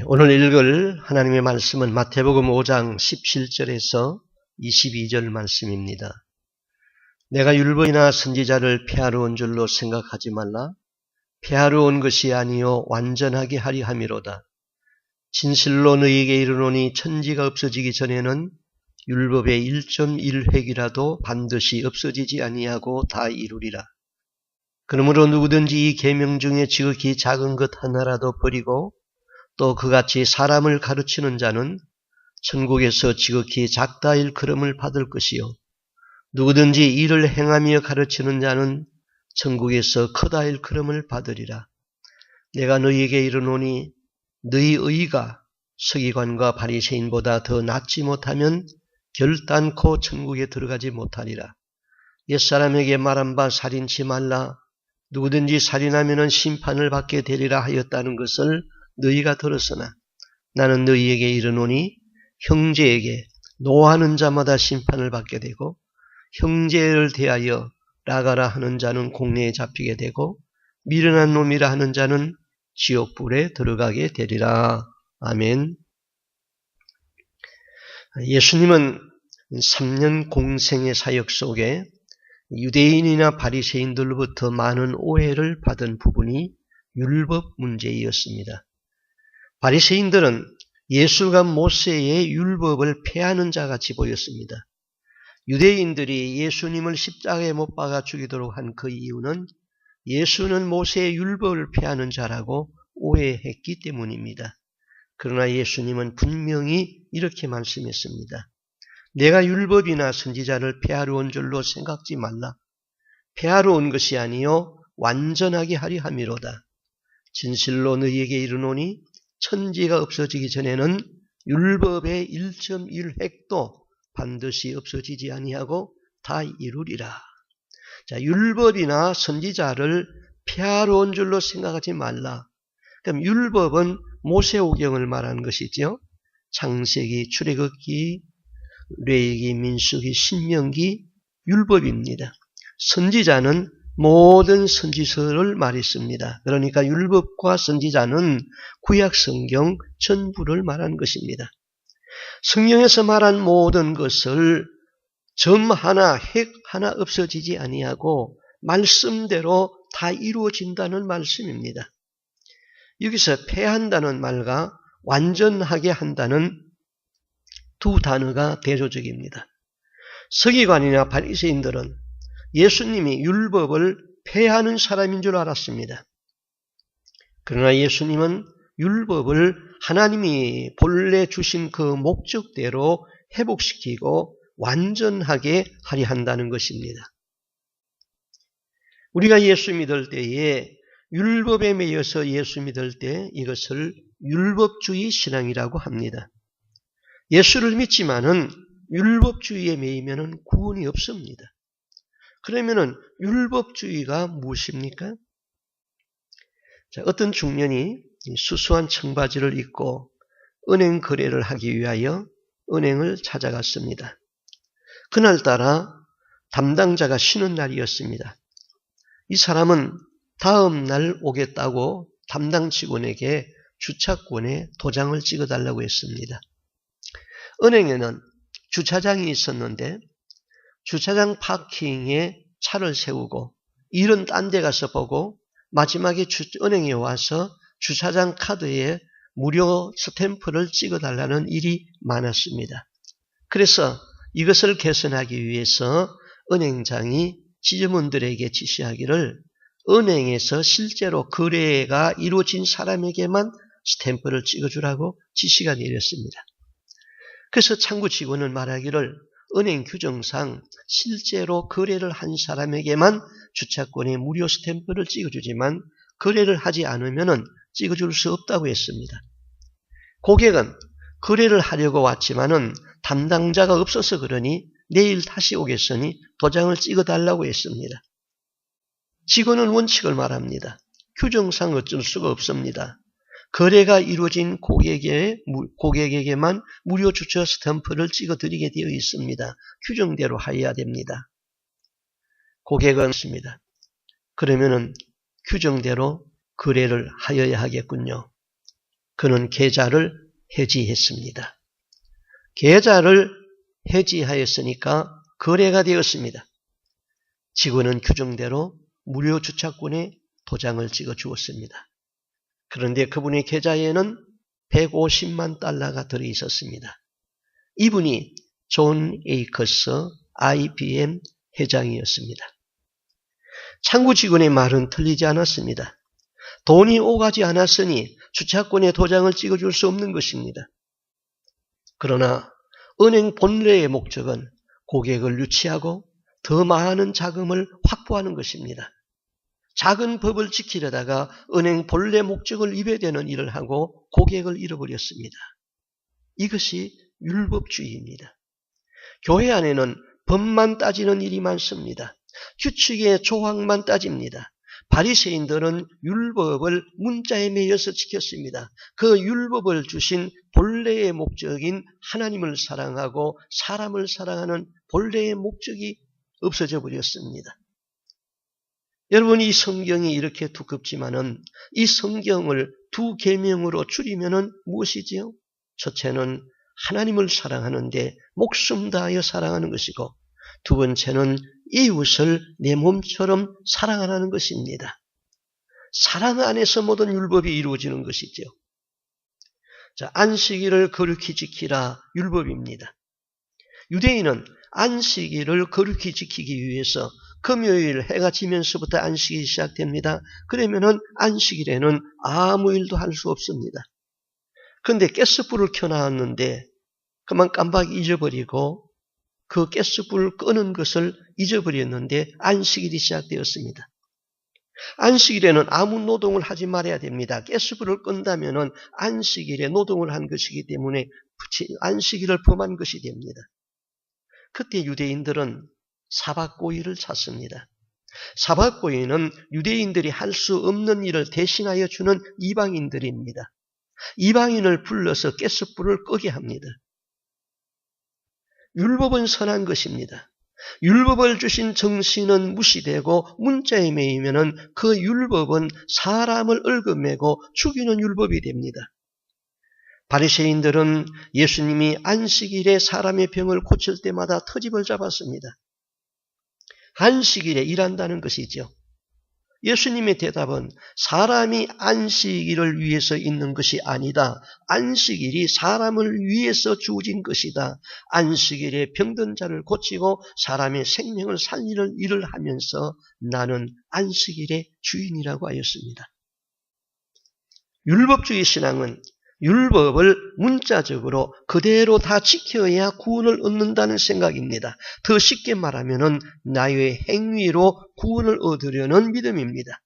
오늘 읽을 하나님의 말씀은 마태복음 5장 17절에서 22절 말씀입니다. 내가 율법이나 선지자를 폐하러 온 줄로 생각하지 말라. 폐하러 온 것이 아니요 완전하게 하려 함이로다. 진실로 너희에게 이르노니 천지가 없어지기 전에는 율법의 1.1획이라도 반드시 없어지지 아니하고 다 이루리라. 그러므로 누구든지 이 계명 중에 지극히 작은 것 하나라도 버리고 또 그같이 사람을 가르치는 자는 천국에서 지극히 작다 일컬음을 받을 것이요 누구든지 이를 행하며 가르치는 자는 천국에서 크다 일컬음을 받으리라. 내가 너희에게 이르노니 너희 의가 서기관과 바리새인보다 더 낫지 못하면 결단코 천국에 들어가지 못하리라. 옛사람에게 말한 바 살인치 말라. 누구든지 살인하면 심판을 받게 되리라 하였다는 것을 너희가 들었으나 나는 너희에게 이르노니 형제에게 노하는 자마다 심판을 받게 되고 형제를 대하여 나가라 하는 자는 공내에 잡히게 되고 미련한 놈이라 하는 자는 지옥불에 들어가게 되리라. 아멘. 예수님은 3년 공생의 사역 속에 유대인이나 바리새인들로부터 많은 오해를 받은 부분이 율법 문제였습니다. 바리새인들은 예수가 모세의 율법을 폐하는 자같이 보였습니다. 유대인들이 예수님을 십자가에 못 박아 죽이도록 한 그 이유는 예수는 모세의 율법을 폐하는 자라고 오해했기 때문입니다. 그러나 예수님은 분명히 이렇게 말씀했습니다. 내가 율법이나 선지자를 폐하러 온 줄로 생각지 말라. 폐하러 온 것이 아니요 완전하게 하려 함이로다. 진실로 너희에게 이르노니 천지가 없어지기 전에는 율법의 1.1획도 반드시 없어지지 아니하고 다 이루리라. 자, 율법이나 선지자를 폐하러 온 줄로 생각하지 말라. 그럼 율법은 모세오경을 말하는 것이죠. 창세기, 출애굽기, 레위기, 민수기, 신명기, 율법입니다. 선지자는 모든 선지서를 말했습니다. 그러니까 율법과 선지자는 구약 성경 전부를 말하는 것입니다. 성경에서 말한 모든 것을 점 하나, 획 하나 없어지지 아니하고 말씀대로 다 이루어진다는 말씀입니다. 여기서 폐한다는 말과 완전하게 한다는 두 단어가 대조적입니다. 서기관이나 바리새인들은 예수님이 율법을 폐하는 사람인 줄 알았습니다. 그러나 예수님은 율법을 하나님이 본래 주신 그 목적대로 회복시키고 완전하게 하려 한다는 것입니다. 우리가 예수 믿을 때에 율법에 매여서 예수 믿을 때 이것을 율법주의 신앙이라고 합니다. 예수를 믿지만은 율법주의에 매이면은 구원이 없습니다. 그러면은 율법주의가 무엇입니까? 자, 어떤 중년이 수수한 청바지를 입고 은행 거래를 하기 위하여 은행을 찾아갔습니다. 그날따라 담당자가 쉬는 날이었습니다. 이 사람은 다음 날 오겠다고 담당 직원에게 주차권에 도장을 찍어달라고 했습니다. 은행에는 주차장이 있었는데 주차장 파킹에 차를 세우고 일은 딴 데 가서 보고 마지막에 은행에 와서 주차장 카드에 무료 스탬프를 찍어달라는 일이 많았습니다. 그래서 이것을 개선하기 위해서 은행장이 지점원들에게 지시하기를 은행에서 실제로 거래가 이루어진 사람에게만 스탬프를 찍어주라고 지시가 내렸습니다. 그래서 창구 직원은 말하기를 은행 규정상 실제로 거래를 한 사람에게만 주차권에 무료 스탬프를 찍어주지만 거래를 하지 않으면 찍어줄 수 없다고 했습니다. 고객은 거래를 하려고 왔지만은 담당자가 없어서 그러니 내일 다시 오겠으니 도장을 찍어달라고 했습니다. 직원은 원칙을 말합니다. 규정상 어쩔 수가 없습니다. 거래가 이루어진 고객에게만 무료 주차 스탬프를 찍어드리게 되어 있습니다. 규정대로 하여야 됩니다. 고객은 있습니다. 그러면은 규정대로 거래를 하여야 하겠군요. 그는 계좌를 해지했습니다. 계좌를 해지하였으니까 거래가 되었습니다. 직원은 규정대로 무료 주차권에 도장을 찍어 주었습니다. 그런데 그분의 계좌에는 150만 달러가 들어있었습니다. 이분이 존 에이커스 IBM 회장이었습니다. 창구 직원의 말은 틀리지 않았습니다. 돈이 오가지 않았으니 주차권에 도장을 찍어줄 수 없는 것입니다. 그러나 은행 본래의 목적은 고객을 유치하고 더 많은 자금을 확보하는 것입니다. 작은 법을 지키려다가 은행 본래 목적을 위배되는 일을 하고 고객을 잃어버렸습니다. 이것이 율법주의입니다. 교회 안에는 법만 따지는 일이 많습니다. 규칙의 조항만 따집니다. 바리새인들은 율법을 문자에 매여서 지켰습니다. 그 율법을 주신 본래의 목적인 하나님을 사랑하고 사람을 사랑하는 본래의 목적이 없어져 버렸습니다. 여러분, 이 성경이 이렇게 두껍지만은 이 성경을 두 계명으로 줄이면은 무엇이지요? 첫째는 하나님을 사랑하는데 목숨 다하여 사랑하는 것이고, 두 번째는 이웃을 내 몸처럼 사랑하는 것입니다. 사랑 안에서 모든 율법이 이루어지는 것이죠. 자, 안식일을 거룩히 지키라 율법입니다. 유대인은 안식일을 거룩히 지키기 위해서 금요일 해가 지면서부터 안식일이 시작됩니다. 그러면은 안식일에는 아무 일도 할 수 없습니다. 그런데 가스불을 켜놨는데 그만 깜빡 잊어버리고 그 가스불을 끄는 것을 잊어버렸는데 안식일이 시작되었습니다. 안식일에는 아무 노동을 하지 말아야 됩니다. 가스불을 끈다면은 안식일에 노동을 한 것이기 때문에 안식일을 범한 것이 됩니다. 그때 유대인들은 사박고일을 찾습니다. 사박고일은 유대인들이 할 수 없는 일을 대신하여 주는 이방인들입니다. 이방인을 불러서 가스불을 끄게 합니다. 율법은 선한 것입니다. 율법을 주신 정신은 무시되고 문자에 매이면은 그 율법은 사람을 얽어매고 죽이는 율법이 됩니다. 바리새인들은 예수님이 안식일에 사람의 병을 고칠 때마다 터집을 잡았습니다. 안식일에 일한다는 것이죠. 예수님의 대답은 사람이 안식일을 위해서 있는 것이 아니다. 안식일이 사람을 위해서 주어진 것이다. 안식일에 병든 자를 고치고 사람의 생명을 살리는 일을 하면서 나는 안식일의 주인이라고 하였습니다. 율법주의 신앙은 율법을 문자적으로 그대로 다 지켜야 구원을 얻는다는 생각입니다. 더 쉽게 말하면 나의 행위로 구원을 얻으려는 믿음입니다.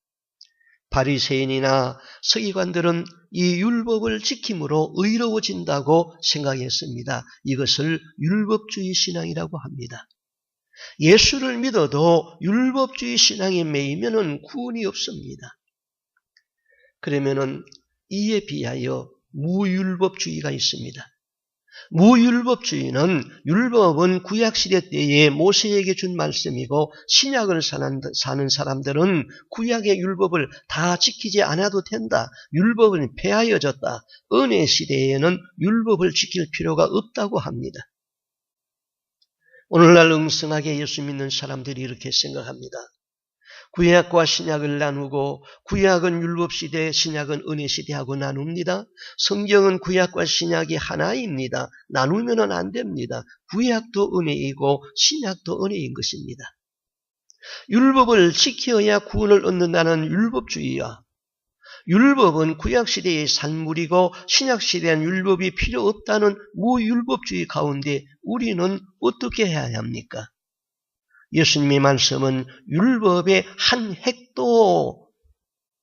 바리새인이나 서기관들은 이 율법을 지킴으로 의로워진다고 생각했습니다. 이것을 율법주의 신앙이라고 합니다. 예수를 믿어도 율법주의 신앙에 매이면 구원이 없습니다. 그러면은 이에 비하여 무율법주의가 있습니다. 무율법주의는 율법은 구약시대 때에 모세에게 준 말씀이고 신약을 사는 사람들은 구약의 율법을 다 지키지 않아도 된다. 율법은 폐하여졌다. 은혜 시대에는 율법을 지킬 필요가 없다고 합니다. 오늘날 엉성하게 예수 믿는 사람들이 이렇게 생각합니다. 구약과 신약을 나누고 구약은 율법시대, 신약은 은혜시대하고 나눕니다. 성경은 구약과 신약이 하나입니다. 나누면 안 됩니다. 구약도 은혜이고 신약도 은혜인 것입니다. 율법을 지켜야 구원을 얻는다는 율법주의와 율법은 구약시대의 산물이고 신약시대엔 율법이 필요 없다는 무율법주의 가운데 우리는 어떻게 해야 합니까? 예수님의 말씀은 율법의 한 획도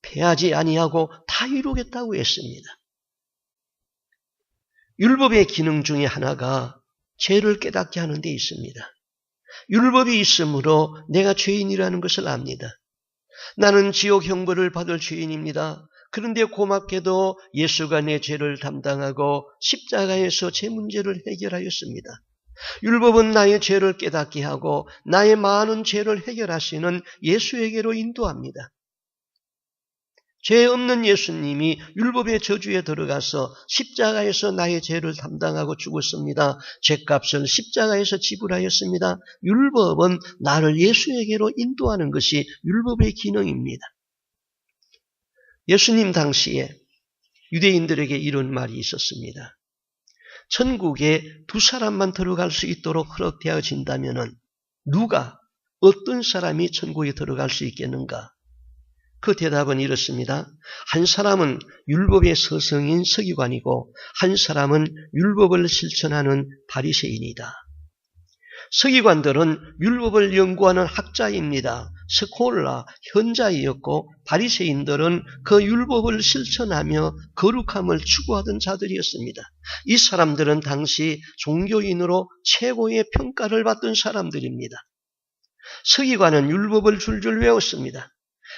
폐하지 아니하고 다 이루겠다고 했습니다. 율법의 기능 중에 하나가 죄를 깨닫게 하는 데 있습니다. 율법이 있으므로 내가 죄인이라는 것을 압니다. 나는 지옥 형벌을 받을 죄인입니다. 그런데 고맙게도 예수가 내 죄를 담당하고 십자가에서 제 문제를 해결하였습니다. 율법은 나의 죄를 깨닫게 하고 나의 많은 죄를 해결하시는 예수에게로 인도합니다. 죄 없는 예수님이 율법의 저주에 들어가서 십자가에서 나의 죄를 담당하고 죽었습니다. 죄값을 십자가에서 지불하였습니다. 율법은 나를 예수에게로 인도하는 것이 율법의 기능입니다. 예수님 당시에 유대인들에게 이런 말이 있었습니다. 천국에 두 사람만 들어갈 수 있도록 허락되어진다면 누가, 어떤 사람이 천국에 들어갈 수 있겠는가? 그 대답은 이렇습니다. 한 사람은 율법의 서성인 서기관이고 한 사람은 율법을 실천하는 바리새인이다. 서기관들은 율법을 연구하는 학자입니다. 스콜라, 현자이었고 바리새인들은 그 율법을 실천하며 거룩함을 추구하던 자들이었습니다. 이 사람들은 당시 종교인으로 최고의 평가를 받던 사람들입니다. 서기관은 율법을 줄줄 외웠습니다.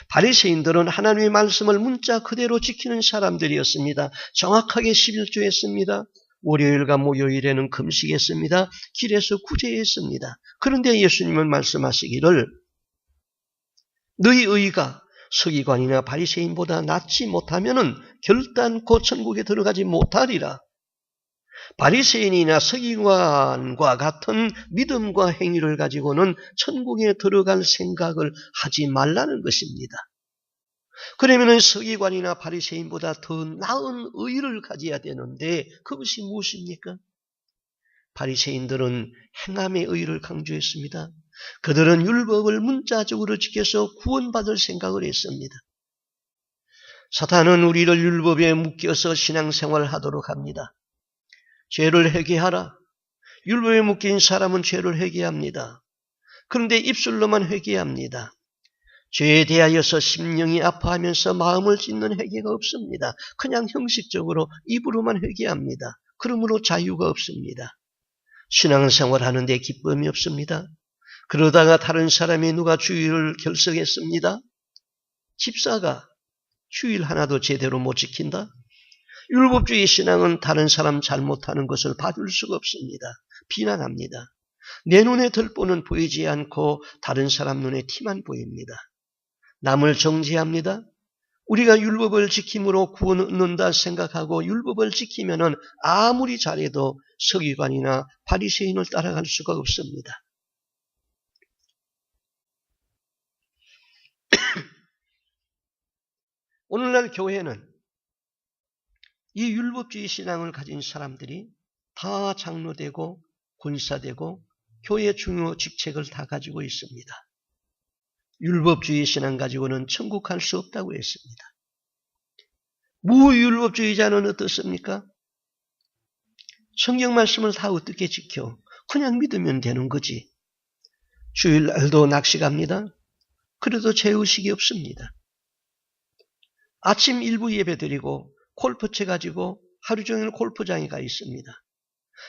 바리새인들은 하나님의 말씀을 문자 그대로 지키는 사람들이었습니다. 정확하게 11조 했습니다. 월요일과 목요일에는 금식했습니다. 길에서 구제했습니다. 그런데 예수님은 말씀하시기를 너희 의가 서기관이나 바리새인보다 낫지 못하면은 결단코 천국에 들어가지 못하리라. 바리새인이나 서기관과 같은 믿음과 행위를 가지고는 천국에 들어갈 생각을 하지 말라는 것입니다. 그러면 서기관이나 바리새인보다 더 나은 의를 가져야 되는데 그것이 무엇입니까? 바리새인들은 행함의 의를 강조했습니다. 그들은 율법을 문자적으로 지켜서 구원받을 생각을 했습니다. 사탄은 우리를 율법에 묶여서 신앙생활을 하도록 합니다. 죄를 회개하라. 율법에 묶인 사람은 죄를 회개합니다. 그런데 입술로만 회개합니다. 죄에 대하여서 심령이 아파하면서 마음을 찢는 회개가 없습니다. 그냥 형식적으로 입으로만 회개합니다. 그러므로 자유가 없습니다. 신앙생활 하는데 기쁨이 없습니다. 그러다가 다른 사람이 누가 주일을 결석했습니다. 집사가 주일 하나도 제대로 못 지킨다? 율법주의 신앙은 다른 사람 잘못하는 것을 봐줄 수가 없습니다. 비난합니다. 내 눈에 들보는 보이지 않고 다른 사람 눈에 티만 보입니다. 남을 정죄합니다. 우리가 율법을 지킴으로 구원 얻는다 생각하고 율법을 지키면은 아무리 잘해도 서기관이나 바리새인을 따라갈 수가 없습니다. 오늘날 교회는 이 율법주의 신앙을 가진 사람들이 다 장로되고 권사되고 교회 중요 직책을 다 가지고 있습니다. 율법주의 신앙 가지고는 천국 갈 수 없다고 했습니다. 무율법주의자는 어떻습니까? 성경 말씀을 다 어떻게 지켜? 그냥 믿으면 되는 거지. 주일날도 낚시 갑니다. 그래도 죄의식이 없습니다. 아침 일부 예배 드리고 골프채 가지고 하루 종일 골프장에 가 있습니다.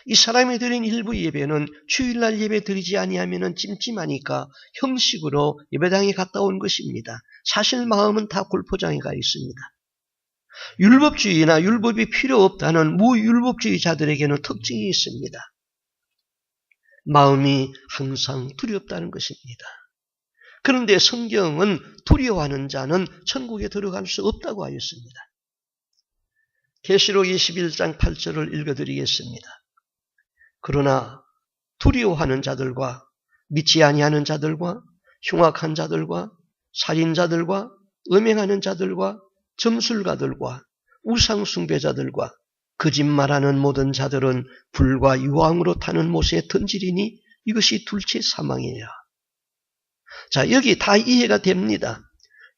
이 사람이 드린 일부 예배는 주일날 예배 드리지 아니하면 찜찜하니까 형식으로 예배당에 갔다 온 것입니다. 사실 마음은 다 골프장에 가 있습니다. 율법주의나 율법이 필요 없다는 무율법주의자들에게는 특징이 있습니다. 마음이 항상 두렵다는 것입니다. 그런데 성경은 두려워하는 자는 천국에 들어갈 수 없다고 하였습니다. 계시록 21장 8절을 읽어드리겠습니다. 그러나 두려워하는 자들과 믿지 아니하는 자들과 흉악한 자들과 살인자들과 음행하는 자들과 점술가들과 우상숭배자들과 거짓말하는 모든 자들은 불과 유황으로 타는 못에 던지리니 이것이 둘째 사망이에요. 자, 여기 다 이해가 됩니다.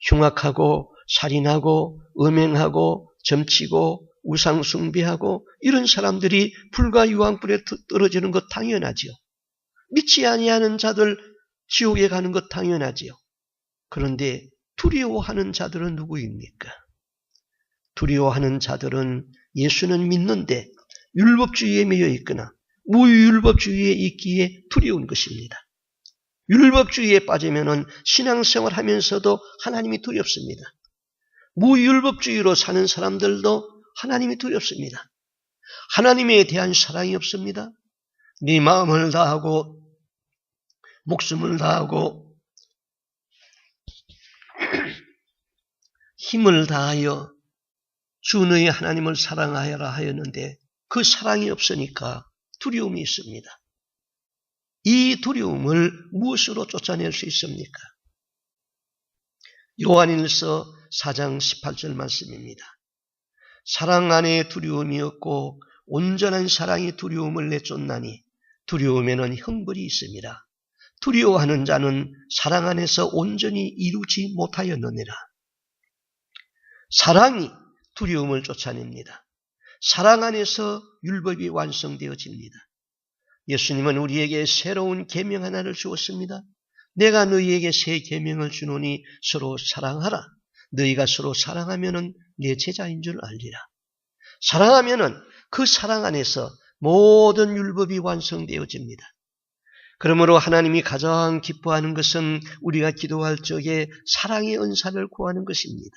흉악하고 살인하고 음행하고 점치고 우상숭배하고 이런 사람들이 불과 유황불에 떨어지는 것 당연하지요. 믿지 아니하는 자들 지옥에 가는 것 당연하지요. 그런데 두려워하는 자들은 누구입니까? 두려워하는 자들은 예수는 믿는데 율법주의에 매여 있거나 무율법주의에 있기에 두려운 것입니다. 율법주의에 빠지면은 신앙생활 하면서도 하나님이 두렵습니다. 무율법주의로 사는 사람들도 하나님이 두렵습니다. 하나님에 대한 사랑이 없습니다. 네 마음을 다하고 목숨을 다하고 힘을 다하여 주 너희 하나님을 사랑하여라 하였는데 그 사랑이 없으니까 두려움이 있습니다. 이 두려움을 무엇으로 쫓아낼 수 있습니까? 요한일서 4장 18절 말씀입니다. 사랑 안에 두려움이 없고 온전한 사랑이 두려움을 내쫓나니 두려움에는 형벌이 있습니다. 두려워하는 자는 사랑 안에서 온전히 이루지 못하였느니라. 사랑이 두려움을 쫓아냅니다. 사랑 안에서 율법이 완성되어집니다. 예수님은 우리에게 새로운 계명 하나를 주었습니다. 내가 너희에게 새 계명을 주노니 서로 사랑하라. 너희가 서로 사랑하면은 내 제자인 줄 알리라. 사랑하면은 그 사랑 안에서 모든 율법이 완성되어집니다. 그러므로 하나님이 가장 기뻐하는 것은 우리가 기도할 적에 사랑의 은사를 구하는 것입니다.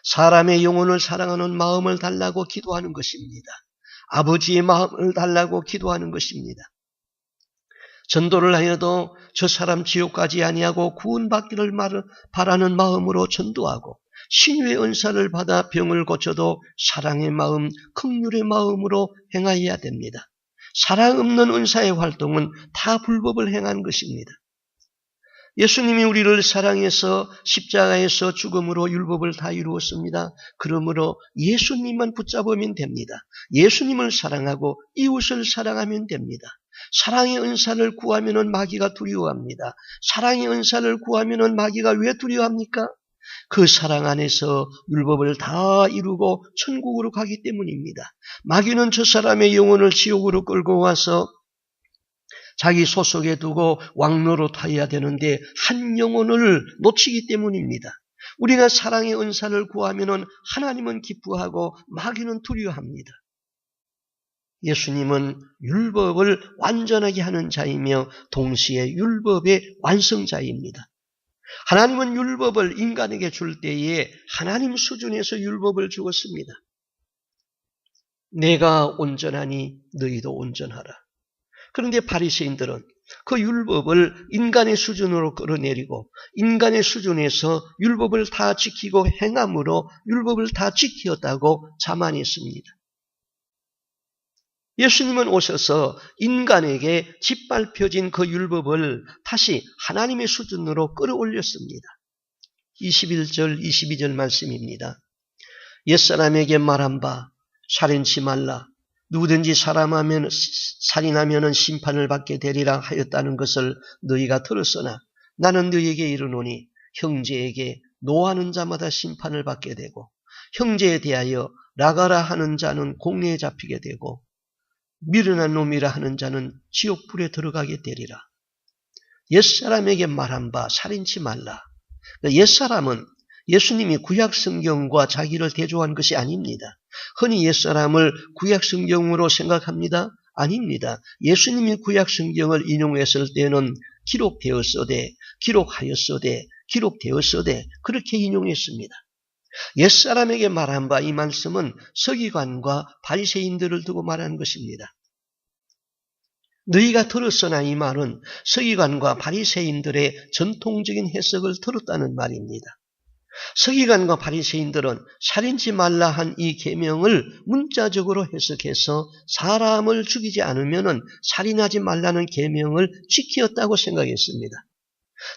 사람의 영혼을 사랑하는 마음을 달라고 기도하는 것입니다. 아버지의 마음을 달라고 기도하는 것입니다. 전도를 하여도 저 사람 지옥 가지 아니하고 구원받기를 바라는 마음으로 전도하고 신유의 은사를 받아 병을 고쳐도 사랑의 마음, 긍휼의 마음으로 행하여야 됩니다. 사랑 없는 은사의 활동은 다 불법을 행한 것입니다. 예수님이 우리를 사랑해서 십자가에서 죽음으로 율법을 다 이루었습니다. 그러므로 예수님만 붙잡으면 됩니다. 예수님을 사랑하고 이웃을 사랑하면 됩니다. 사랑의 은사를 구하면 마귀가 두려워합니다. 사랑의 은사를 구하면 마귀가 왜 두려워합니까? 그 사랑 안에서 율법을 다 이루고 천국으로 가기 때문입니다. 마귀는 저 사람의 영혼을 지옥으로 끌고 와서 자기 소속에 두고 왕노로 타야 되는데 한 영혼을 놓치기 때문입니다. 우리가 사랑의 은사를 구하면 하나님은 기뻐하고 마귀는 두려워합니다. 예수님은 율법을 완전하게 하는 자이며 동시에 율법의 완성자입니다. 하나님은 율법을 인간에게 줄 때에 하나님 수준에서 율법을 주었습니다. 내가 온전하니 너희도 온전하라. 그런데 바리새인들은 그 율법을 인간의 수준으로 끌어내리고 인간의 수준에서 율법을 다 지키고 행함으로 율법을 다 지켰다고 자만했습니다. 예수님은 오셔서 인간에게 짓밟혀진 그 율법을 다시 하나님의 수준으로 끌어올렸습니다. 21절, 22절 말씀입니다. 옛사람에게 말한 바 살인치 말라. 누구든지 살인하면 심판을 받게 되리라 하였다는 것을 너희가 들었으나 나는 너희에게 이르노니 형제에게 노하는 자마다 심판을 받게 되고 형제에 대하여 나가라 하는 자는 공회에 잡히게 되고 미련한 놈이라 하는 자는 지옥불에 들어가게 되리라. 옛사람에게 말한 바 살인치 말라. 옛사람은 예수님이 구약성경과 자기를 대조한 것이 아닙니다. 흔히 옛사람을 구약성경으로 생각합니다. 아닙니다. 예수님이 구약성경을 인용했을 때는 기록되었으되 그렇게 인용했습니다. 옛사람에게 말한 바 이 말씀은 서기관과 바리새인들을 두고 말한 것입니다. 너희가 들었으나 이 말은 서기관과 바리새인들의 전통적인 해석을 들었다는 말입니다. 서기관과 바리새인들은 살인치 말라 한 이 계명을 문자적으로 해석해서 사람을 죽이지 않으면 살인하지 말라는 계명을 지켰다고 생각했습니다.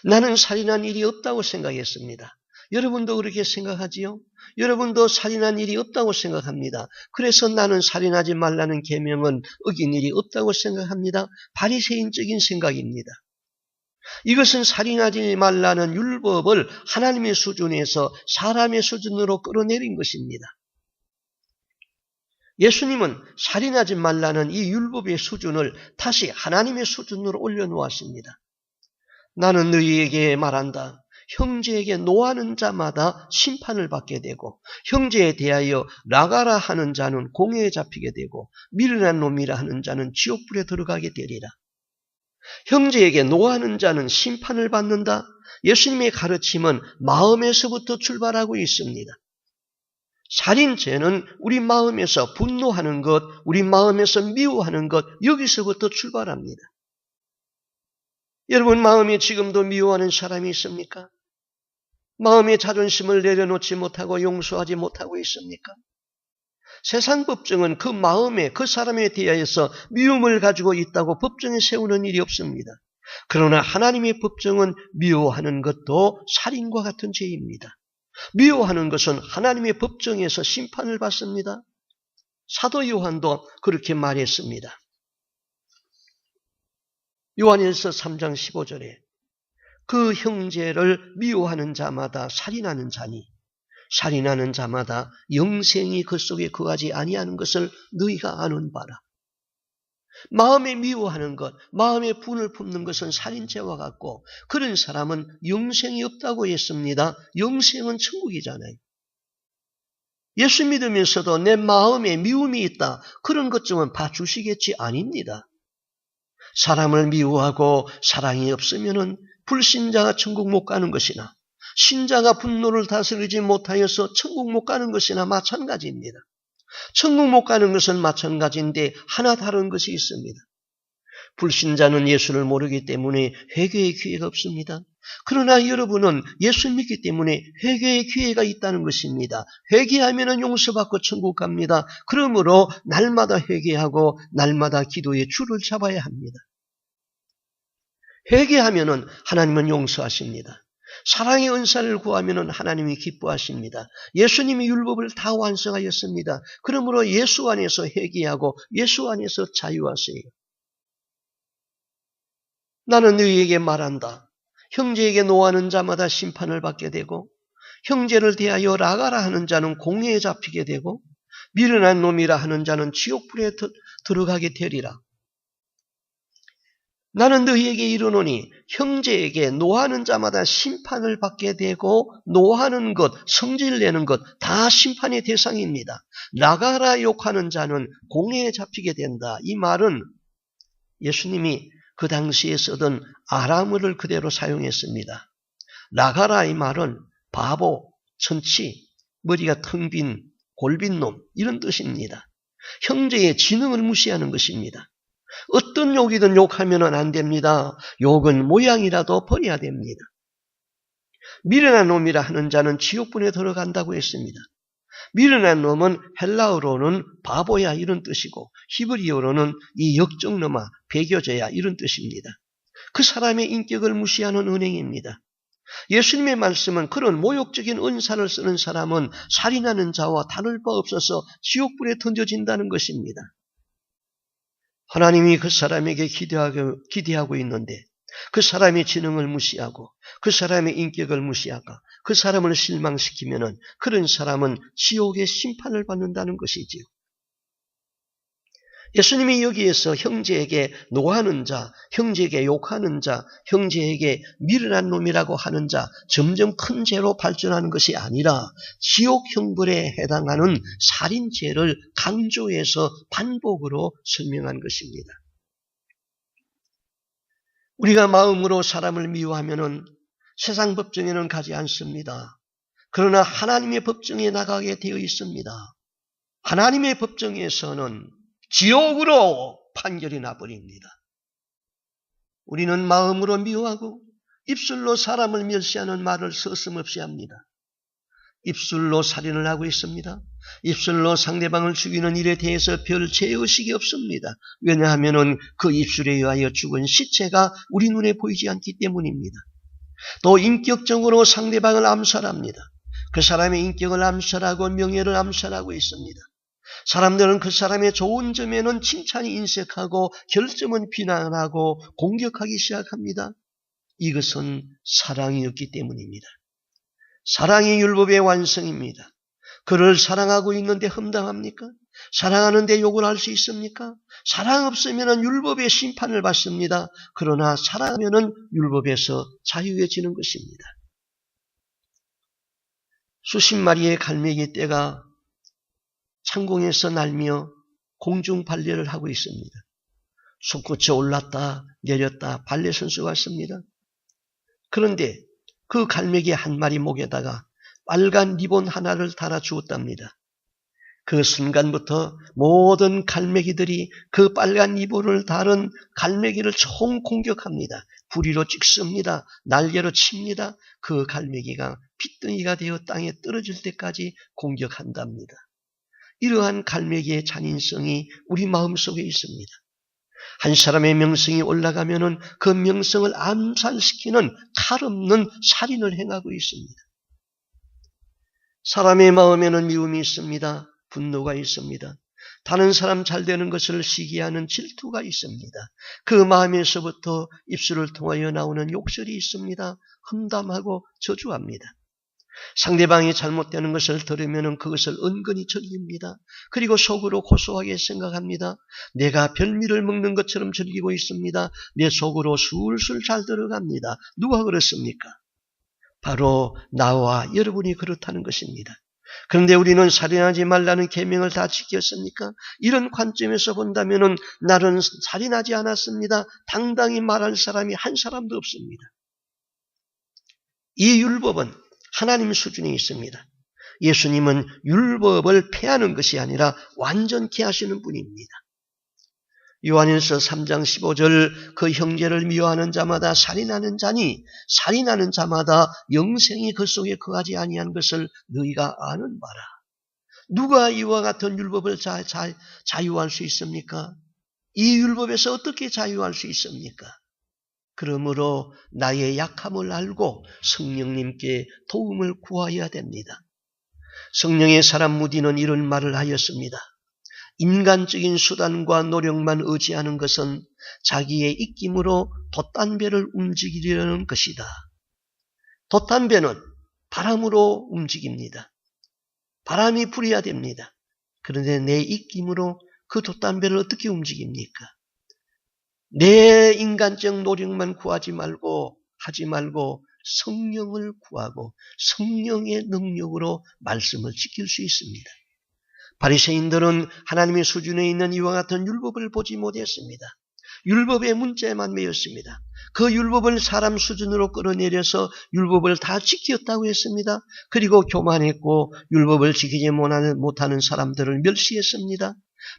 나는 살인한 일이 없다고 생각했습니다. 여러분도 그렇게 생각하지요? 여러분도 살인한 일이 없다고 생각합니다. 그래서 나는 살인하지 말라는 계명은 어긴 일이 없다고 생각합니다. 바리새인적인 생각입니다. 이것은 살인하지 말라는 율법을 하나님의 수준에서 사람의 수준으로 끌어내린 것입니다. 예수님은 살인하지 말라는 이 율법의 수준을 다시 하나님의 수준으로 올려놓았습니다. 나는 너희에게 말한다. 형제에게 노하는 자마다 심판을 받게 되고 형제에 대하여 나가라 하는 자는 공회에 잡히게 되고 미련한 놈이라 하는 자는 지옥불에 들어가게 되리라. 형제에게 노하는 자는 심판을 받는다. 예수님의 가르침은 마음에서부터 출발하고 있습니다. 살인죄는 우리 마음에서 분노하는 것, 우리 마음에서 미워하는 것, 여기서부터 출발합니다. 여러분 마음에 지금도 미워하는 사람이 있습니까? 마음의 자존심을 내려놓지 못하고 용서하지 못하고 있습니까? 세상 법정은 그 마음에 그 사람에 대하여서 미움을 가지고 있다고 법정에 세우는 일이 없습니다. 그러나 하나님의 법정은 미워하는 것도 살인과 같은 죄입니다. 미워하는 것은 하나님의 법정에서 심판을 받습니다. 사도 요한도 그렇게 말했습니다. 요한일서 3장 15절에 그 형제를 미워하는 자마다 살인하는 자니 살인하는 자마다 영생이 그 속에 거하지 아니하는 것을 너희가 아는 바라. 마음에 미워하는 것, 마음에 분을 품는 것은 살인죄와 같고 그런 사람은 영생이 없다고 했습니다. 영생은 천국이잖아요. 예수 믿으면서도 내 마음에 미움이 있다. 그런 것쯤은 봐주시겠지? 아닙니다. 사람을 미워하고 사랑이 없으면 불신자가 천국 못 가는 것이나 신자가 분노를 다스리지 못하여서 천국 못 가는 것이나 마찬가지입니다. 천국 못 가는 것은 마찬가지인데 하나 다른 것이 있습니다. 불신자는 예수를 모르기 때문에 회개의 기회가 없습니다. 그러나 여러분은 예수 믿기 때문에 회개의 기회가 있다는 것입니다. 회개하면 용서받고 천국 갑니다. 그러므로 날마다 회개하고 날마다 기도의 줄을 잡아야 합니다. 회개하면 하나님은 용서하십니다. 사랑의 은사를 구하면 하나님이 기뻐하십니다. 예수님이 율법을 다 완성하였습니다. 그러므로 예수 안에서 회개하고 예수 안에서 자유하세요. 나는 너희에게 말한다. 형제에게 노하는 자마다 심판을 받게 되고 형제를 대하여 라가라 하는 자는 공회에 잡히게 되고 미련한 놈이라 하는 자는 지옥불에 들어가게 되리라. 나는 너희에게 이르노니 형제에게 노하는 자마다 심판을 받게 되고 노하는 것, 성질내는 것 다 심판의 대상입니다. 라가라 욕하는 자는 공회에 잡히게 된다. 이 말은 예수님이 그 당시에 쓰던 아람어를 그대로 사용했습니다. 라가라 이 말은 바보, 천치, 머리가 텅 빈 골빈 놈 이런 뜻입니다. 형제의 지능을 무시하는 것입니다. 어떤 욕이든 욕하면 안 됩니다. 욕은 모양이라도 버려야 됩니다. 미련한 놈이라 하는 자는 지옥불에 들어간다고 했습니다. 미련한 놈은 헬라어로는 바보야 이런 뜻이고 히브리어로는 이 역적놈아, 배교자야 이런 뜻입니다. 그 사람의 인격을 무시하는 은행입니다. 예수님의 말씀은 그런 모욕적인 은사를 쓰는 사람은 살인하는 자와 다를 바 없어서 지옥불에 던져진다는 것입니다. 하나님이 그 사람에게 기대하고 있는데 그 사람의 지능을 무시하고 그 사람의 인격을 무시하고 그 사람을 실망시키면 그런 사람은 지옥의 심판을 받는다는 것이지요. 예수님이 여기에서 형제에게 노하는 자, 형제에게 욕하는 자, 형제에게 미련한 놈이라고 하는 자 점점 큰 죄로 발전하는 것이 아니라 지옥 형벌에 해당하는 살인죄를 강조해서 반복으로 설명한 것입니다. 우리가 마음으로 사람을 미워하면 세상 법정에는 가지 않습니다. 그러나 하나님의 법정에 나가게 되어 있습니다. 하나님의 법정에서는 지옥으로 판결이 나버립니다. 우리는 마음으로 미워하고 입술로 사람을 멸시하는 말을 서슴없이 합니다. 입술로 살인을 하고 있습니다. 입술로 상대방을 죽이는 일에 대해서 별 죄의식이 없습니다. 왜냐하면 그 입술에 의하여 죽은 시체가 우리 눈에 보이지 않기 때문입니다. 또 인격적으로 상대방을 암살합니다. 그 사람의 인격을 암살하고 명예를 암살하고 있습니다. 사람들은 그 사람의 좋은 점에는 칭찬이 인색하고 결점은 비난하고 공격하기 시작합니다. 이것은 사랑이 없기 때문입니다. 사랑이 율법의 완성입니다. 그를 사랑하고 있는데 험담합니까? 사랑하는데 욕을 할 수 있습니까? 사랑 없으면 율법의 심판을 받습니다. 그러나 사랑하면 율법에서 자유해지는 것입니다. 수십 마리의 갈매기 떼가 창공에서 날며 공중 발레를 하고 있습니다. 솟구쳐 올랐다 내렸다 발레 선수 같습니다. 그런데 그 갈매기 한 마리 목에다가 빨간 리본 하나를 달아 주었답니다. 그 순간부터 모든 갈매기들이 그 빨간 리본을 달은 갈매기를 총 공격합니다. 부리로 찍습니다. 날개로 칩니다. 그 갈매기가 핏덩이가 되어 땅에 떨어질 때까지 공격한답니다. 이러한 갈매기의 잔인성이 우리 마음속에 있습니다. 한 사람의 명성이 올라가면은 그 명성을 암살시키는 칼 없는 살인을 행하고 있습니다. 사람의 마음에는 미움이 있습니다. 분노가 있습니다. 다른 사람 잘 되는 것을 시기하는 질투가 있습니다. 그 마음에서부터 입술을 통하여 나오는 욕설이 있습니다. 험담하고 저주합니다. 상대방이 잘못되는 것을 들으면 그것을 은근히 즐깁니다. 그리고 속으로 고소하게 생각합니다. 내가 별미를 먹는 것처럼 즐기고 있습니다. 내 속으로 술술 잘 들어갑니다. 누가 그렇습니까? 바로 나와 여러분이 그렇다는 것입니다. 그런데 우리는 살인하지 말라는 계명을 다 지켰습니까? 이런 관점에서 본다면 나는 살인하지 않았습니다. 당당히 말할 사람이 한 사람도 없습니다. 이 율법은 하나님 수준에 있습니다. 예수님은 율법을 폐하는 것이 아니라 완전케 하시는 분입니다. 요한일서 3장 15절 그 형제를 미워하는 자마다 살인하는 자니 살인하는 자마다 영생이 그 속에 거하지 아니한 것을 너희가 아는 바라. 누가 이와 같은 율법을 자유할 수 있습니까? 이 율법에서 어떻게 자유할 수 있습니까? 그러므로 나의 약함을 알고 성령님께 도움을 구해야 됩니다. 성령의 사람 무디는 이런 말을 하였습니다. 인간적인 수단과 노력만 의지하는 것은 자기의 입김으로 돛단배를 움직이려는 것이다. 돛단배는 바람으로 움직입니다. 바람이 불어야 됩니다. 그런데 내 입김으로 그 돛단배를 어떻게 움직입니까? 내 인간적 노력만 하지 말고 성령을 구하고 성령의 능력으로 말씀을 지킬 수 있습니다. 바리새인들은 하나님의 수준에 있는 이와 같은 율법을 보지 못했습니다. 율법의 문자에만 매였습니다. 그 율법을 사람 수준으로 끌어내려서 율법을 다 지켰다고 했습니다. 그리고 교만했고 율법을 지키지 못하는 사람들을 멸시했습니다.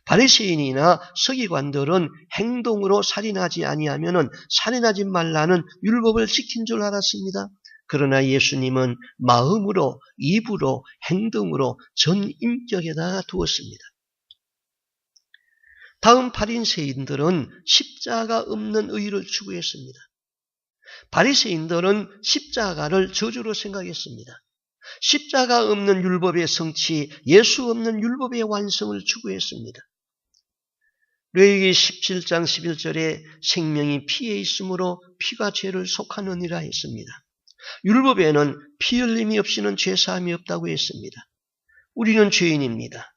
바리새인이나 서기관들은 행동으로 살인하지 아니하면은 살인하지 말라는 율법을 지킨 줄 알았습니다. 그러나 예수님은 마음으로, 입으로, 행동으로 전 인격에다가 두었습니다. 다음 바리새인들은 십자가 없는 의를 추구했습니다. 바리새인들은 십자가를 저주로 생각했습니다. 십자가 없는 율법의 성취, 예수 없는 율법의 완성을 추구했습니다. 레위기 17장 11절에 생명이 피에 있으므로 피가 죄를 속하느니라 했습니다. 율법에는 피 흘림이 없이는 죄사함이 없다고 했습니다. 우리는 죄인입니다.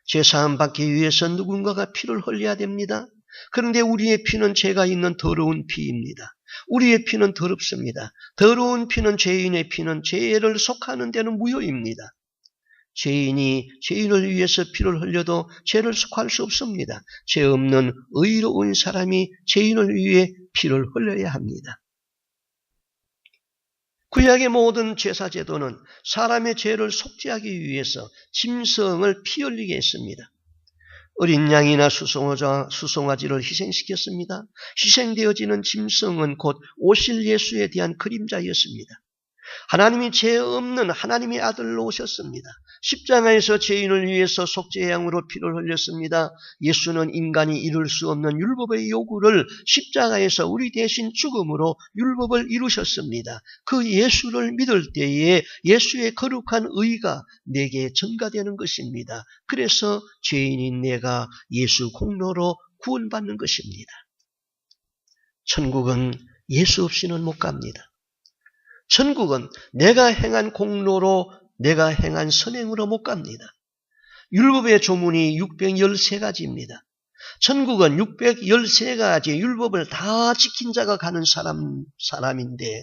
죄사함 받기 위해서 누군가가 피를 흘려야 됩니다. 그런데 우리의 피는 죄가 있는 더러운 피입니다. 우리의 피는 더럽습니다. 더러운 피는 죄인의 피는 죄를 속하는 데는 무효입니다. 죄인이 죄인을 위해서 피를 흘려도 죄를 속할 수 없습니다. 죄 없는 의로운 사람이 죄인을 위해 피를 흘려야 합니다. 구약의 모든 제사제도는 사람의 죄를 속죄하기 위해서 짐승을 피 흘리게 했습니다. 어린 양이나 수송아지를 희생시켰습니다. 희생되어지는 짐승은 곧 오실 예수에 대한 그림자였습니다. 하나님이 죄 없는 하나님의 아들로 오셨습니다. 십자가에서 죄인을 위해서 속죄의 양으로 피를 흘렸습니다. 예수는 인간이 이룰 수 없는 율법의 요구를 십자가에서 우리 대신 죽음으로 율법을 이루셨습니다. 그 예수를 믿을 때에 예수의 거룩한 의가 내게 전가되는 것입니다. 그래서 죄인인 내가 예수 공로로 구원받는 것입니다. 천국은 예수 없이는 못 갑니다. 천국은 내가 행한 공로로 내가 행한 선행으로 못 갑니다. 율법의 조문이 613가지입니다. 천국은 613가지 율법을 다 지킨 자가 가는 사람인데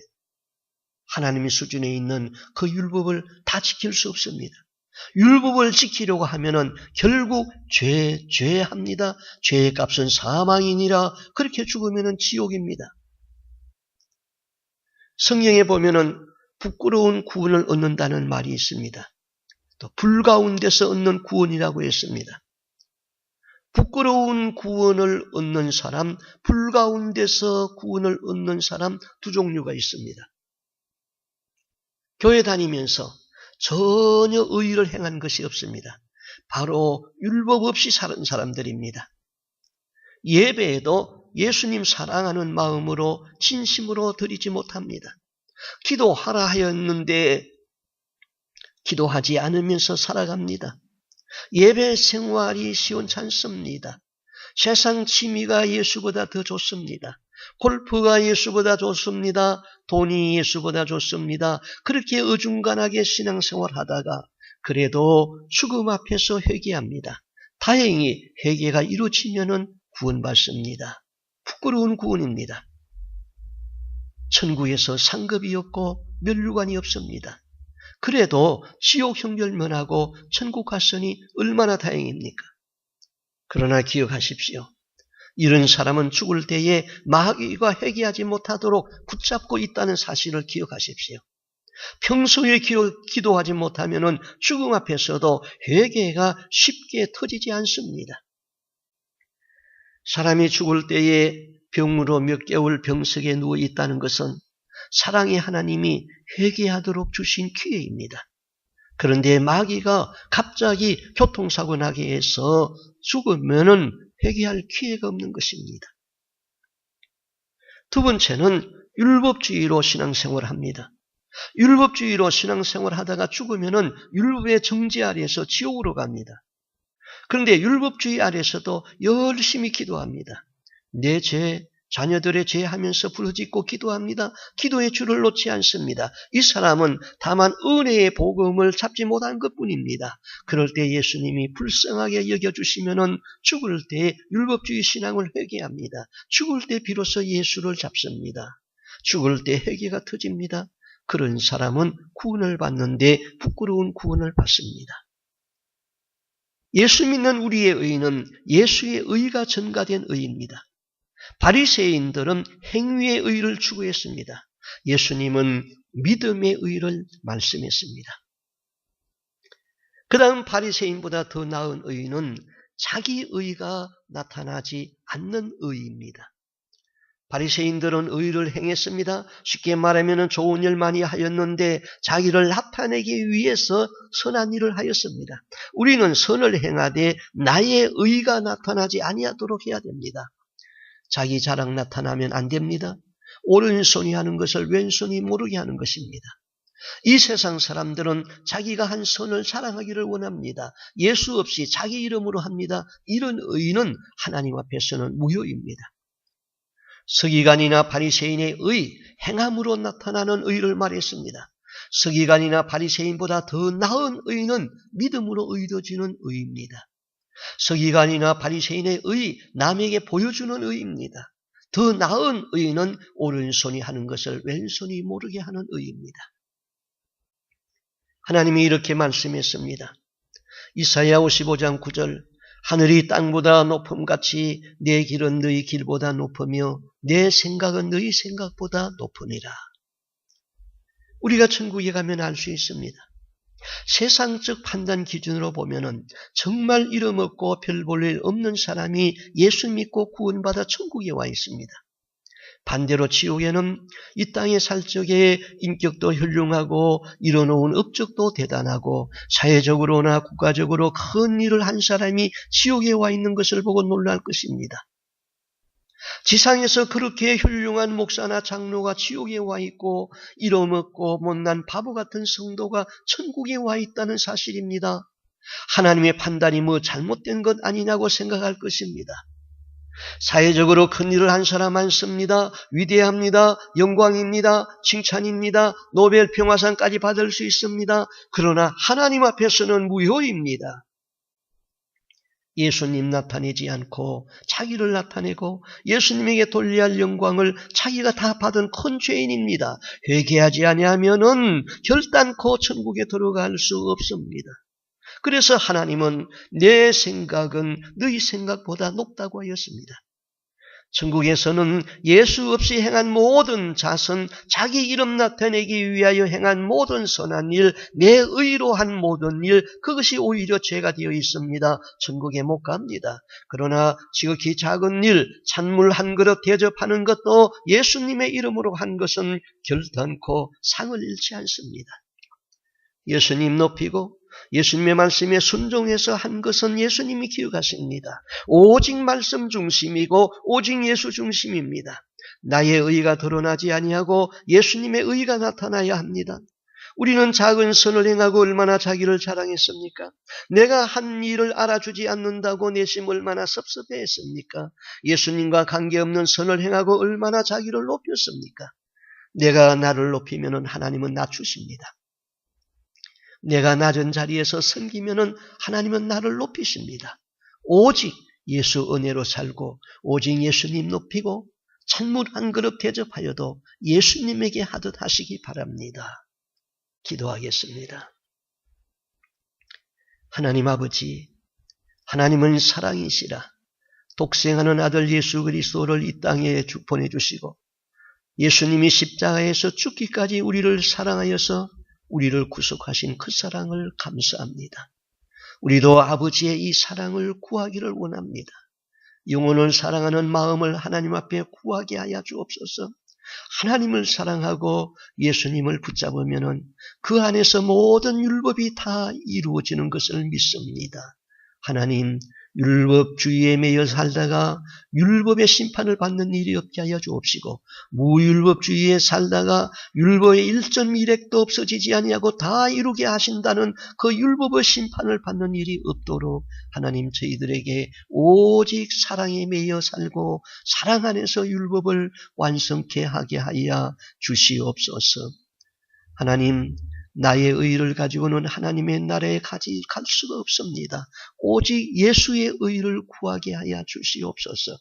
하나님의 수준에 있는 그 율법을 다 지킬 수 없습니다. 율법을 지키려고 하면은 결국 죄합니다. 죄의 값은 사망이니라. 그렇게 죽으면은 지옥입니다. 성경에 보면은 부끄러운 구원을 얻는다는 말이 있습니다. 또 불 가운데서 얻는 구원이라고 했습니다. 부끄러운 구원을 얻는 사람, 불 가운데서 구원을 얻는 사람 두 종류가 있습니다. 교회 다니면서 전혀 의를 행한 것이 없습니다. 바로 율법 없이 사는 사람들입니다. 예배에도 예수님 사랑하는 마음으로 진심으로 드리지 못합니다. 기도하라 하였는데 기도하지 않으면서 살아갑니다. 예배 생활이 시원찮습니다. 세상 취미가 예수보다 더 좋습니다. 골프가 예수보다 좋습니다. 돈이 예수보다 좋습니다. 그렇게 어중간하게 신앙생활하다가 그래도 죽음 앞에서 회개합니다. 다행히 회개가 이루어지면은 구원받습니다. 부끄러운 구원입니다. 천국에서 상급이 없고 면류관이 없습니다. 그래도 지옥 형벌면하고 천국 갔으니 얼마나 다행입니까? 그러나 기억하십시오. 이런 사람은 죽을 때에 마귀가 회개하지 못하도록 붙잡고 있다는 사실을 기억하십시오. 평소에 기도하지 못하면 죽음 앞에서도 회개가 쉽게 터지지 않습니다. 사람이 죽을 때에 병으로 몇 개월 병석에 누워 있다는 것은 사랑의 하나님이 회개하도록 주신 기회입니다. 그런데 마귀가 갑자기 교통사고 나게 해서 죽으면은 회개할 기회가 없는 것입니다. 두 번째는 율법주의로 신앙생활을 합니다. 율법주의로 신앙생활을 하다가 죽으면은 율법의 정죄 아래에서 지옥으로 갑니다. 그런데 율법주의 아래에서도 열심히 기도합니다. 내 죄, 자녀들의 죄 하면서 부르짖고 기도합니다. 기도의 줄을 놓지 않습니다. 이 사람은 다만 은혜의 복음을 잡지 못한 것뿐입니다. 그럴 때 예수님이 불쌍하게 여겨주시면은 죽을 때 율법주의 신앙을 회개합니다. 죽을 때 비로소 예수를 잡습니다. 죽을 때 회개가 터집니다. 그런 사람은 구원을 받는데 부끄러운 구원을 받습니다. 예수 믿는 우리의 의는 예수의 의가 전가된 의입니다. 바리새인들은 행위의 의를 추구했습니다. 예수님은 믿음의 의를 말씀했습니다. 그 다음 바리새인보다 더 나은 의는 자기 의가 나타나지 않는 의입니다. 바리새인들은 의를 행했습니다. 쉽게 말하면 좋은 일 많이 하였는데 자기를 나타내기 위해서 선한 일을 하였습니다. 우리는 선을 행하되 나의 의가 나타나지 아니하도록 해야 됩니다. 자기 자랑 나타나면 안 됩니다. 오른손이 하는 것을 왼손이 모르게 하는 것입니다. 이 세상 사람들은 자기가 한 선을 자랑하기를 원합니다. 예수 없이 자기 이름으로 합니다. 이런 의는 하나님 앞에서는 무효입니다. 서기관이나 바리새인의 의, 행함으로 나타나는 의를 말했습니다. 서기관이나 바리새인보다 더 나은 의는 믿음으로 의도지는 의입니다. 서기관이나 바리새인의 의, 남에게 보여주는 의입니다. 더 나은 의는 오른손이 하는 것을 왼손이 모르게 하는 의입니다. 하나님이 이렇게 말씀했습니다. 이사야 55장 9절 하늘이 땅보다 높음같이 내 길은 너희 길보다 높으며 내 생각은 너희 생각보다 높으니라. 우리가 천국에 가면 알 수 있습니다. 세상적 판단 기준으로 보면은 정말 이름 없고 별 볼 일 없는 사람이 예수 믿고 구원받아 천국에 와 있습니다. 반대로 지옥에는 이 땅에 살 적에 인격도 훌륭하고 이뤄놓은 업적도 대단하고 사회적으로나 국가적으로 큰 일을 한 사람이 지옥에 와 있는 것을 보고 놀랄 것입니다. 지상에서 그렇게 훌륭한 목사나 장로가 지옥에 와 있고 이름없고 못난 바보 같은 성도가 천국에 와 있다는 사실입니다. 하나님의 판단이 뭐 잘못된 것 아니냐고 생각할 것입니다. 사회적으로 큰 일을 한 사람 많습니다. 위대합니다. 영광입니다. 칭찬입니다. 노벨 평화상까지 받을 수 있습니다. 그러나 하나님 앞에서는 무효입니다. 예수님 나타내지 않고 자기를 나타내고 예수님에게 돌려야 할 영광을 자기가 다 받은 큰 죄인입니다. 회개하지 아니하면은 결단코 천국에 들어갈 수 없습니다. 그래서 하나님은 내 생각은 너희 생각보다 높다고 하였습니다. 천국에서는 예수 없이 행한 모든 자선, 자기 이름 나타내기 위하여 행한 모든 선한 일, 내 의로 한 모든 일, 그것이 오히려 죄가 되어 있습니다. 천국에 못 갑니다. 그러나 지극히 작은 일, 찬물 한 그릇 대접하는 것도 예수님의 이름으로 한 것은 결단코 상을 잃지 않습니다. 예수님 높이고 예수님의 말씀에 순종해서 한 것은 예수님이 기억하십니다. 오직 말씀 중심이고 오직 예수 중심입니다. 나의 의가 드러나지 아니하고 예수님의 의가 나타나야 합니다. 우리는 작은 선을 행하고 얼마나 자기를 자랑했습니까? 내가 한 일을 알아주지 않는다고 내심 얼마나 섭섭해했습니까? 예수님과 관계없는 선을 행하고 얼마나 자기를 높였습니까? 내가 나를 높이면 하나님은 낮추십니다. 내가 낮은 자리에서 섬기면 하나님은 나를 높이십니다. 오직 예수 은혜로 살고 오직 예수님 높이고 찬물 한 그릇 대접하여도 예수님에게 하듯 하시기 바랍니다. 기도하겠습니다. 하나님 아버지, 하나님은 사랑이시라. 독생하는 아들 예수 그리스도를 이 땅에 보내주시고 예수님이 십자가에서 죽기까지 우리를 사랑하여서 우리를 구속하신 그 사랑을 감사합니다. 우리도 아버지의 이 사랑을 구하기를 원합니다. 영혼을 사랑하는 마음을 하나님 앞에 구하게 하여 주옵소서. 하나님을 사랑하고 예수님을 붙잡으면 그 안에서 모든 율법이 다 이루어지는 것을 믿습니다. 하나님, 율법주의에 매여 살다가 율법의 심판을 받는 일이 없게 하여 주옵시고 무율법주의에 살다가 율법의 1.1획도 없어지지 아니하고 다 이루게 하신다는 그 율법의 심판을 받는 일이 없도록 하나님 저희들에게 오직 사랑에 매여 살고 사랑 안에서 율법을 완성케 하게 하여 주시옵소서. 하나님, 나의 의를 가지고는 하나님의 나라에 갈 수가 없습니다. 오직 예수의 의를 구하게 하여 주시옵소서.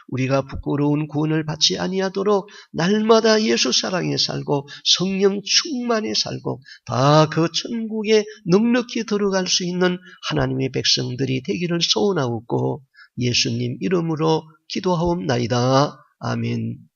우리가 부끄러운 구원을 받지 아니하도록 날마다 예수 사랑에 살고 성령 충만에 살고 다 그 천국에 넉넉히 들어갈 수 있는 하나님의 백성들이 되기를 소원하옵고 예수님 이름으로 기도하옵나이다. 아멘.